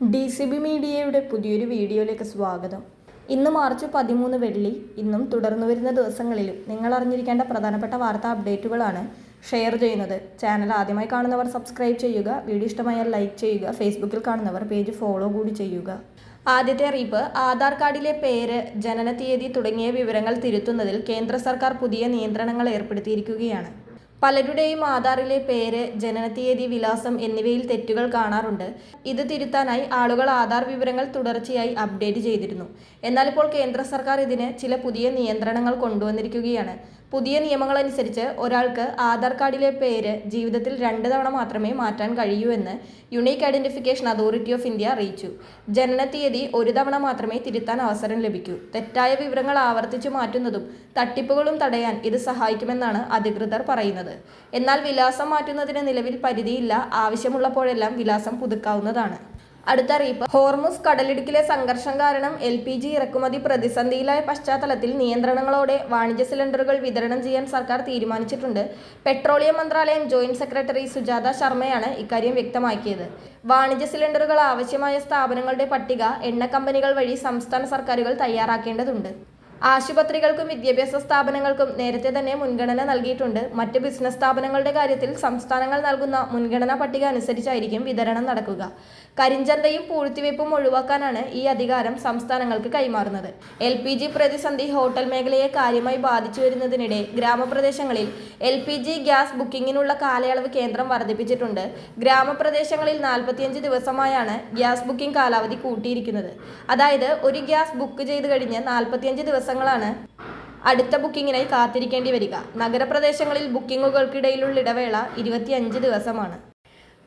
DCB മീഡിയയുടെ പുതിയൊരു വീഡിയോയിലേക്ക് സ്വാഗതം. ഇന്ന് മാർച്ച് 13 വെള്ളി. ഇന്നും തുടർന്നു വരുന്ന ദിവസങ്ങളിലും നിങ്ങൾ അറിഞ്ഞിരിക്കേണ്ട പ്രധാനപ്പെട്ട വാർത്താ അപ്ഡേറ്റുകളാണ് ഷെയർ ചെയ്യുന്നത്. ചാനൽ ആദ്യമായി കാണുന്നവർ സബ്സ്ക്രൈബ് ചെയ്യുക, വീഡിയോ ഇഷ്ടമായാൽ ലൈക്ക് ചെയ്യുക, ഫേസ്ബുക്കിൽ കാണുന്നവർ പേജ് ഫോളോ കൂടി ചെയ്യുക. ആദ്യത്തെ അറിയിപ്പ്, ആധാർ കാർഡിലെ പേര്, ജനനതീയതി തുടങ്ങിയ വിവരങ്ങൾ തിരുത്തുന്നതിൽ കേന്ദ്ര സർക്കാർ പുതിയ നിയന്ത്രണങ്ങൾ ഏർപ്പെടുത്തിയിരിക്കുകയാണ്. പലരുടെയും ആധാറിലെ പേര്, ജനനതീയതി, വിലാസം എന്നിവയിൽ തെറ്റുകൾ കാണാറുണ്ട്. ഇത് തിരുത്താനായി ആളുകൾ ആധാർ വിവരങ്ങൾ തുടർച്ചയായി അപ്ഡേറ്റ് ചെയ്തിരുന്നു. എന്നാൽ ഇപ്പോൾ കേന്ദ്ര സർക്കാർ ഇതിന് ചില പുതിയ നിയന്ത്രണങ്ങൾ കൊണ്ടുവന്നിരിക്കുകയാണ്. പുതിയ നിയമങ്ങളനുസരിച്ച് ഒരാൾക്ക് ആധാർ കാർഡിലെ പേര് ജീവിതത്തിൽ 2 തവണ മാത്രമേ മാറ്റാൻ കഴിയൂ എന്ന് unique identification authority of India അറിയിച്ചു. ജനനതീയതി 1 തവണ മാത്രമേ തിരുത്താൻ അവസരം ലഭിക്കൂ. തെറ്റായ വിവരങ്ങൾ ആവർത്തിച്ചു മാറ്റുന്നതും തട്ടിപ്പുകളും തടയാൻ ഇത് സഹായിക്കുമെന്നാണ് അധികൃതർ പറയുന്നത്. എന്നാൽ വിലാസം മാറ്റുന്നതിന് നിലവിൽ പരിധിയില്ല. ആവശ്യമുള്ളപ്പോഴെല്ലാം വിലാസം പുതുക്കാവുന്നതാണ്. അടുത്ത അറിയിപ്പ്, ഹോർമുസ് കടലിടുക്കിലെ സംഘർഷം കാരണം LPG ഇറക്കുമതി പ്രതിസന്ധിയിലായ പശ്ചാത്തലത്തിൽ നിയന്ത്രണങ്ങളോടെ വാണിജ്യ സിലിണ്ടറുകൾ വിതരണം ചെയ്യാൻ സർക്കാർ തീരുമാനിച്ചിട്ടുണ്ട്. പെട്രോളിയം മന്ത്രാലയം ജോയിന്റ് സെക്രട്ടറി സുജാത ശർമ്മയാണ് ഇക്കാര്യം വ്യക്തമാക്കിയത്. വാണിജ്യ സിലിണ്ടറുകൾ ആവശ്യമായ സ്ഥാപനങ്ങളുടെ പട്ടിക എണ്ണ കമ്പനികൾ വഴി സംസ്ഥാന സർക്കാരുകൾ തയ്യാറാക്കേണ്ടതുണ്ട്. ആശുപത്രികൾക്കും വിദ്യാഭ്യാസ സ്ഥാപനങ്ങൾക്കും നേരത്തെ തന്നെ മുൻഗണന നൽകിയിട്ടുണ്ട്. മറ്റ് ബിസിനസ് സ്ഥാപനങ്ങളുടെ കാര്യത്തിൽ സംസ്ഥാനങ്ങൾ നൽകുന്ന മുൻഗണനാ പട്ടിക അനുസരിച്ചായിരിക്കും വിതരണം നടക്കുക. കരിഞ്ചന്തയും പൂഴ്ത്തിവയ്പും ഒഴിവാക്കാനാണ് ഈ അധികാരം സംസ്ഥാനങ്ങൾക്ക് കൈമാറുന്നത്. LPG പ്രതിസന്ധി ഹോട്ടൽ മേഖലയെ കാര്യമായി ബാധിച്ചു വരുന്നതിനിടെ ഗ്രാമപ്രദേശങ്ങളിൽ LPG ഗ്യാസ് ബുക്കിങ്ങിനുള്ള കാലയളവ് കേന്ദ്രം വർദ്ധിപ്പിച്ചിട്ടുണ്ട്. ഗ്രാമപ്രദേശങ്ങളിൽ 45 ദിവസമായാണ് ഗ്യാസ് ബുക്കിംഗ് കാലാവധി കൂട്ടിയിരിക്കുന്നത്. അതായത് ഒരു ഗ്യാസ് ബുക്ക് ചെയ്ത് കഴിഞ്ഞ് 45 ദിവസങ്ങളാണ് അടുത്ത ബുക്കിങ്ങിനായി കാത്തിരിക്കേണ്ടി വരിക. നഗരപ്രദേശങ്ങളിൽ ബുക്കിങ്ങുകൾക്കിടയിലുള്ള ഇടവേള 25 ദിവസമാണ്.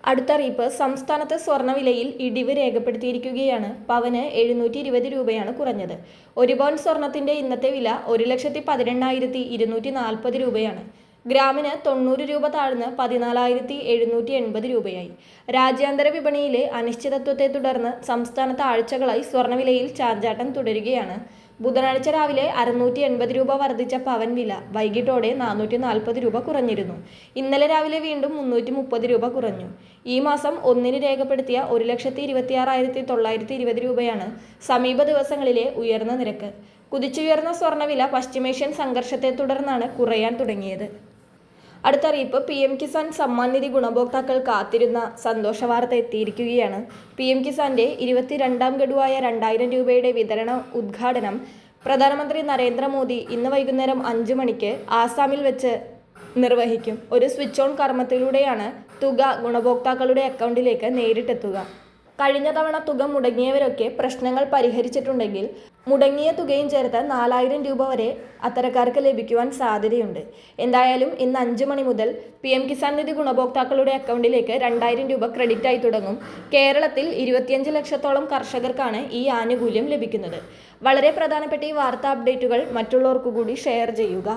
അടുത്ത അറിയിപ്പ്, സംസ്ഥാനത്ത് സ്വർണ്ണവിലയിൽ ഇടിവ് രേഖപ്പെടുത്തിയിരിക്കുകയാണ്. പവന് 720 രൂപയാണ് കുറഞ്ഞത്. 1 പവൻ സ്വർണത്തിന്റെ ഇന്നത്തെ വില 1,18,240 രൂപയാണ്. ഗ്രാമിന് 90 രൂപ താഴ്ന്ന് 14,780 രൂപയായി. രാജ്യാന്തര വിപണിയിലെ അനിശ്ചിതത്വത്തെ തുടർന്ന് സംസ്ഥാനത്ത് ആഴ്ചകളായി സ്വർണ്ണവിലയിൽ ചാഞ്ചാട്ടം തുടരുകയാണ്. ബുധനാഴ്ച രാവിലെ 680 രൂപ വർദ്ധിച്ച പവൻ വില വൈകിട്ടോടെ 440 രൂപ കുറഞ്ഞിരുന്നു. ഇന്നലെ രാവിലെ വീണ്ടും 330 രൂപ കുറഞ്ഞു. ഈ മാസം 1-ന് രേഖപ്പെടുത്തിയ 1,26,920 രൂപയാണ് സമീപ ദിവസങ്ങളിലെ ഉയർന്ന നിരക്ക്. കുതിച്ചുയർന്ന സ്വർണ്ണവില പശ്ചിമേഷ്യൻ സംഘർഷത്തെ തുടർന്നാണ് കുറയാൻ തുടങ്ങിയത്. അടുത്ത അറിയിപ്പ്, PM കിസാൻ സമ്മാൻ നിധി ഗുണഭോക്താക്കൾ കാത്തിരുന്ന സന്തോഷ വാർത്ത എത്തിയിരിക്കുകയാണ്. PM കിസാന്റെ 22ാം ഗഡുവായ 2000 രൂപയുടെ വിതരണ ഉദ്ഘാടനം പ്രധാനമന്ത്രി നരേന്ദ്രമോദി ഇന്ന് വൈകുന്നേരം 5 മണിക്ക് ആസാമിൽ വെച്ച് നിർവഹിക്കും. ഒരു സ്വിച്ച് ഓൺ കർമ്മത്തിലൂടെയാണ് തുക ഗുണഭോക്താക്കളുടെ അക്കൗണ്ടിലേക്ക് നേരിട്ടെത്തുക. കഴിഞ്ഞ തവണ തുക മുടങ്ങിയവരൊക്കെ പ്രശ്നങ്ങൾ പരിഹരിച്ചിട്ടുണ്ടെങ്കിൽ മുടങ്ങിയ തുകയും ചേർത്ത് 4000 രൂപ വരെ അത്തരക്കാർക്ക് ലഭിക്കുവാൻ സാധ്യതയുണ്ട്. എന്തായാലും ഇന്ന് 5 മണി മുതൽ PM കിസാൻ നിധി ഗുണഭോക്താക്കളുടെ അക്കൗണ്ടിലേക്ക് 2000 രൂപ ക്രെഡിറ്റ് ആയി തുടങ്ങും. കേരളത്തിൽ 25 ലക്ഷത്തോളം കർഷകർക്കാണ് ഈ ആനുകൂല്യം ലഭിക്കുന്നത്. വളരെ പ്രധാനപ്പെട്ട ഈ വാർത്താ അപ്ഡേറ്റുകൾ മറ്റുള്ളവർക്കു കൂടി ഷെയർ ചെയ്യുക.